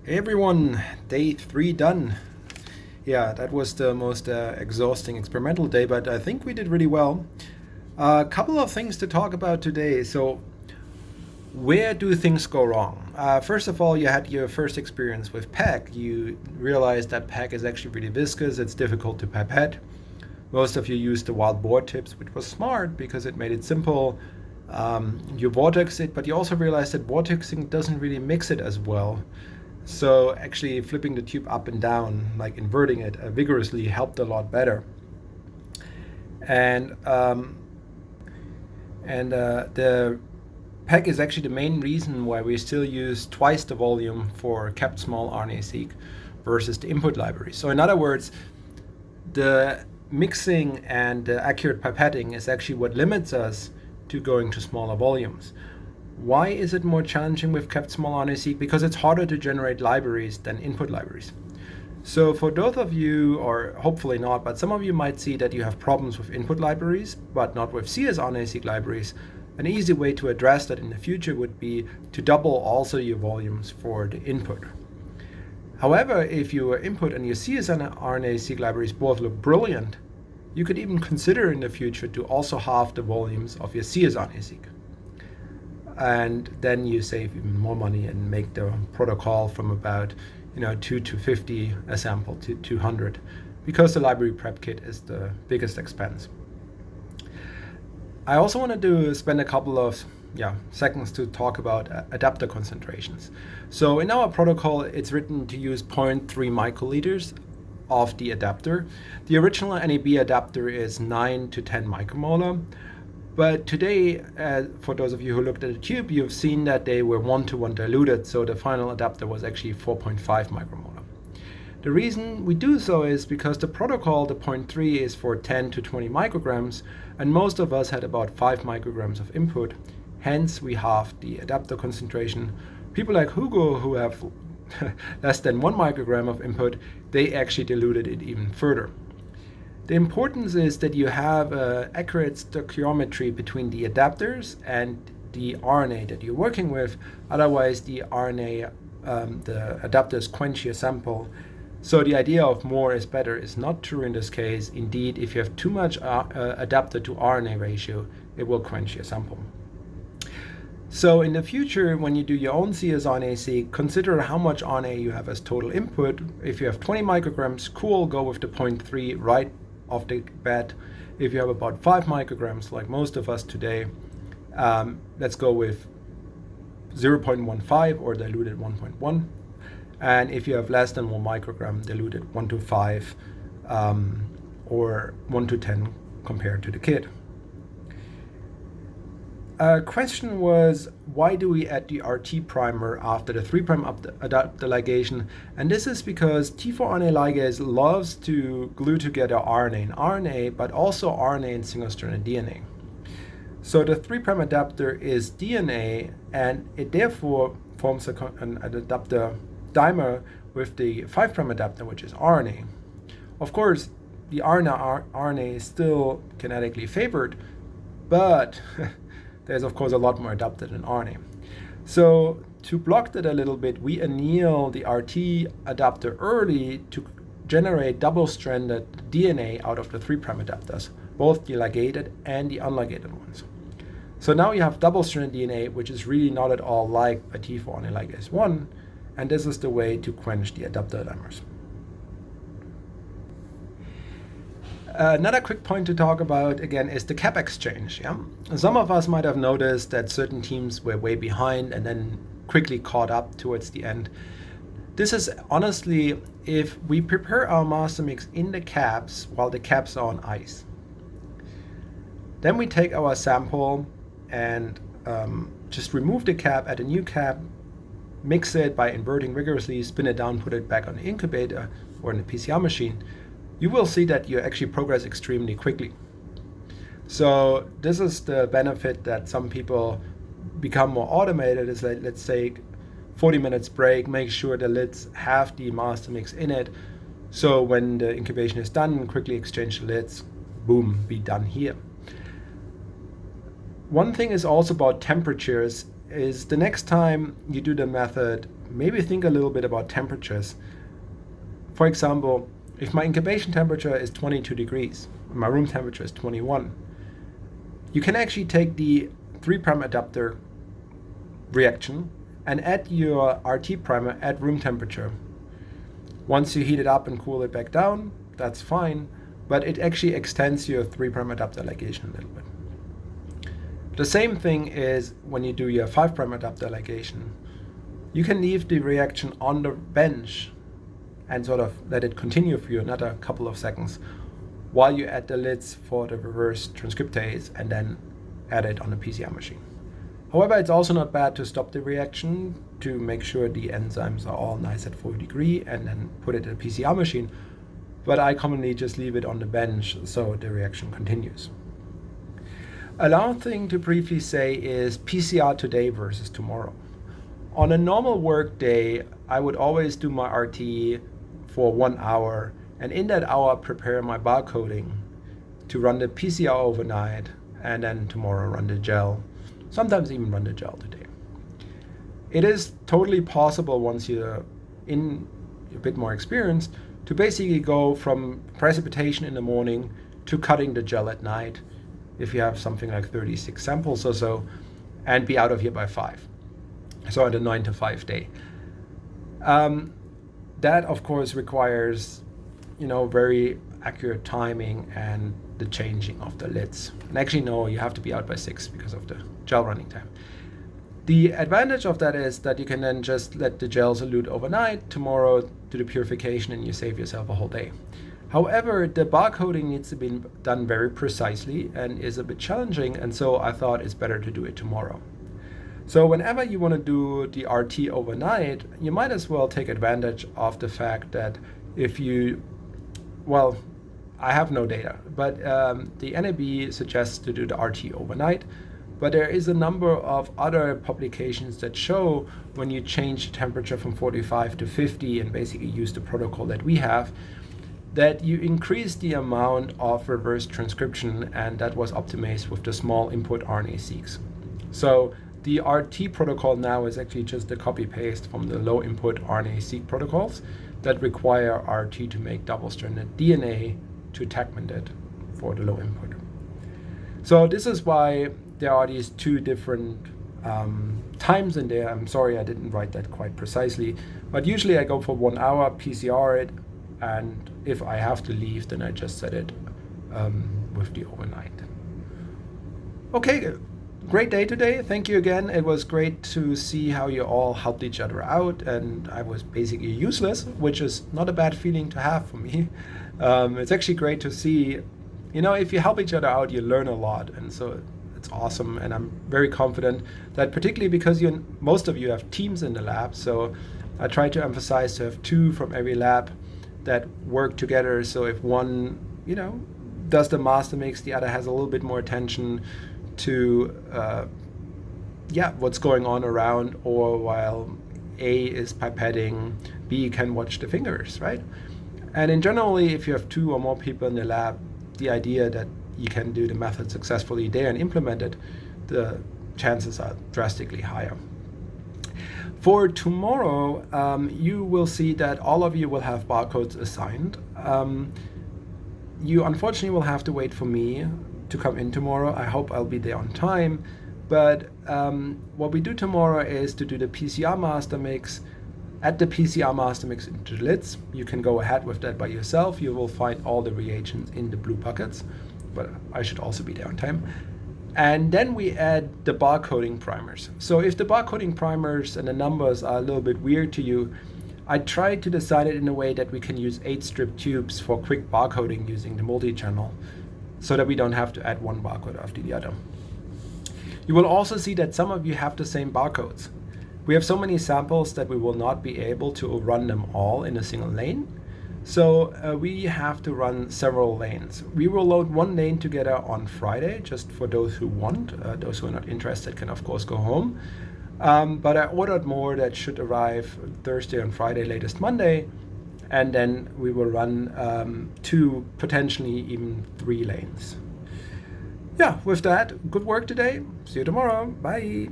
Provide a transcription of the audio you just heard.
Hey everyone, day 3 done. Yeah, that was the most exhausting experimental day, but I think we did really well. A couple of things to talk about today. So, where do things go wrong? First of all, you had your first experience with PEG. You realized that PEG is actually really viscous, it's difficult to pipette. Most of you used the wild boar tips, which was smart because it made it simple. You vortex it, but you also realized that vortexing doesn't really mix it as well. So actually flipping the tube up and down, like inverting it vigorously, helped a lot better. And the PEG is actually the main reason why we still use twice the volume for kept small RNA-seq versus the input library. So in other words, the mixing and the accurate pipetting is actually what limits us to going to smaller volumes. Why is it more challenging with kept small RNA-seq? Because it's harder to generate libraries than input libraries. So for those of you, or hopefully not, but some of you might see that you have problems with input libraries, but not with csRNA-seq libraries. An easy way to address that in the future would be to double also your volumes for the input. However, if your input and your csRNA-seq libraries both look brilliant, you could even consider in the future to also halve the volumes of your csRNA-seq. And then you save even more money and make the protocol from about 2 to 50 a sample to 200, because the library prep kit is the biggest expense. I also wanted to spend a couple of seconds to talk about adapter concentrations. So in our protocol, it's written to use 0.3 microliters of the adapter. The original NAB adapter is 9 to 10 micromolar. But today, for those of you who looked at the tube, you've seen that they were 1-to-1 diluted, so the final adapter was actually 4.5 micromolar. The reason we do so is because the protocol, the 0.3, is for 10 to 20 micrograms, and most of us had about 5 micrograms of input. Hence, we halved the adapter concentration. People like Hugo, who have less than 1 microgram of input, they actually diluted it even further. The importance is that you have accurate stoichiometry between the adapters and the RNA that you're working with. Otherwise, the RNA, the adapters quench your sample. So the idea of more is better is not true in this case. Indeed, if you have too much adapter to RNA ratio, it will quench your sample. So in the future, when you do your own csRNA-seq, consider how much RNA you have as total input. If you have 20 micrograms, cool, go with the 0.3 right off the bat. If you have about 5 micrograms, like most of us today, let's go with 0.15 or diluted 1.1. And if you have less than 1 microgram, diluted 1 to 5 or 1 to 10 compared to the kit. A question was, why do we add the RT primer after the 3' adapter ligation? And this is because T4RNA ligase loves to glue together RNA and RNA, but also RNA and single-stranded DNA. So the 3' adapter is DNA, and it therefore forms an adapter dimer with the 5' adapter, which is RNA. Of course, the RNA is still kinetically favored, but there's of course a lot more adapter than RNA. So to block that a little bit, we anneal the RT adapter early to generate double-stranded DNA out of the 3' adapters, both the ligated and the unligated ones. So now you have double-stranded DNA, which is really not at all like a T4RNA ligase 1, and this is the way to quench the adapter dimers. Another quick point to talk about again is the cap exchange. Some of us might have noticed that certain teams were way behind and then quickly caught up towards the end. This is honestly if we prepare our master mix in the caps while the caps are on ice. Then we take our sample and just remove the cap, add a new cap, mix it by inverting rigorously, spin it down, put it back on the incubator or in the PCR machine. You will see that you actually progress extremely quickly. So this is the benefit that some people become more automated, is that let's say 40 minutes break, make sure the lids have the master mix in it. So when the incubation is done, quickly exchange the lids, boom, be done here. One thing is also about temperatures. is the next time you do the method, maybe think a little bit about temperatures. For example, if my incubation temperature is 22 degrees, my room temperature is 21, you can actually take the 3' adapter reaction and add your RT primer at room temperature. Once you heat it up and cool it back down, that's fine, but it actually extends your 3' adapter ligation a little bit. The same thing is when you do your 5' adapter ligation. You can leave the reaction on the bench and sort of let it continue for you another couple of seconds while you add the lids for the reverse transcriptase and then add it on the PCR machine. However, it's also not bad to stop the reaction to make sure the enzymes are all nice at 4 degrees and then put it in a PCR machine, but I commonly just leave it on the bench so the reaction continues. A last thing to briefly say is PCR today versus tomorrow. On a normal work day, I would always do my RT for 1 hour, and in that hour prepare my barcoding to run the PCR overnight, and then tomorrow run the gel, sometimes even run the gel today. It is totally possible once you're in a bit more experienced to basically go from precipitation in the morning to cutting the gel at night if you have something like 36 samples or so, and be out of here by 5. So at a 9 to 5 day. That of course requires, very accurate timing and the changing of the lids. And actually no, you have to be out by 6 because of the gel running time. The advantage of that is that you can then just let the gels elute overnight, tomorrow do the purification, and you save yourself a whole day. However, the barcoding needs to be done very precisely and is a bit challenging, and so I thought it's better to do it tomorrow. So whenever you want to do the RT overnight, you might as well take advantage of the fact that if you, I have no data, but the NAB suggests to do the RT overnight, but there is a number of other publications that show when you change the temperature from 45 to 50 and basically use the protocol that we have, that you increase the amount of reverse transcription, and that was optimized with the small input RNA-seqs. So the RT protocol now is actually just a copy-paste from the low input RNA-seq protocols that require RT to make double-stranded DNA to attackment it for the low input. So this is why there are these two different times in there. I'm sorry I didn't write that quite precisely, but usually I go for 1 hour, PCR it, and if I have to leave, then I just set it with the overnight. Okay, great day today. Thank you again. It was great to see how you all helped each other out, and I was basically useless, which is not a bad feeling to have for me. It's actually great to see, if you help each other out, you learn a lot, and so it's awesome. And I'm very confident that, particularly because most of you have teams in the lab, so I try to emphasize to have 2 from every lab that work together. So if one, does the master mix, the other has a little bit more attention to what's going on around, or while A is pipetting, B can watch the fingers, right? And in generally, if you have 2 or more people in the lab, the idea that you can do the method successfully there and implement it, the chances are drastically higher. For tomorrow, you will see that all of you will have barcodes assigned. You unfortunately will have to wait for me to come in tomorrow. I hope I'll be there on time. But what we do tomorrow is to do the PCR master mix. Add the PCR master mix into the lids. You can go ahead with that by yourself. You will find all the reagents in the blue buckets, but I should also be there on time. And then we add the barcoding primers. So if the barcoding primers and the numbers are a little bit weird to you, I try to design it in a way that we can use 8-strip tubes for quick barcoding using the multi-channel, so that we don't have to add one barcode after the other. You will also see that some of you have the same barcodes. We have so many samples that we will not be able to run them all in a single lane. So we have to run several lanes. We will load one lane together on Friday, just for those who want. Those who are not interested can of course go home. But I ordered more that should arrive Thursday and Friday, latest Monday. And then we will run 2, potentially even 3 lanes. Yeah, with that, good work today. See you tomorrow. Bye.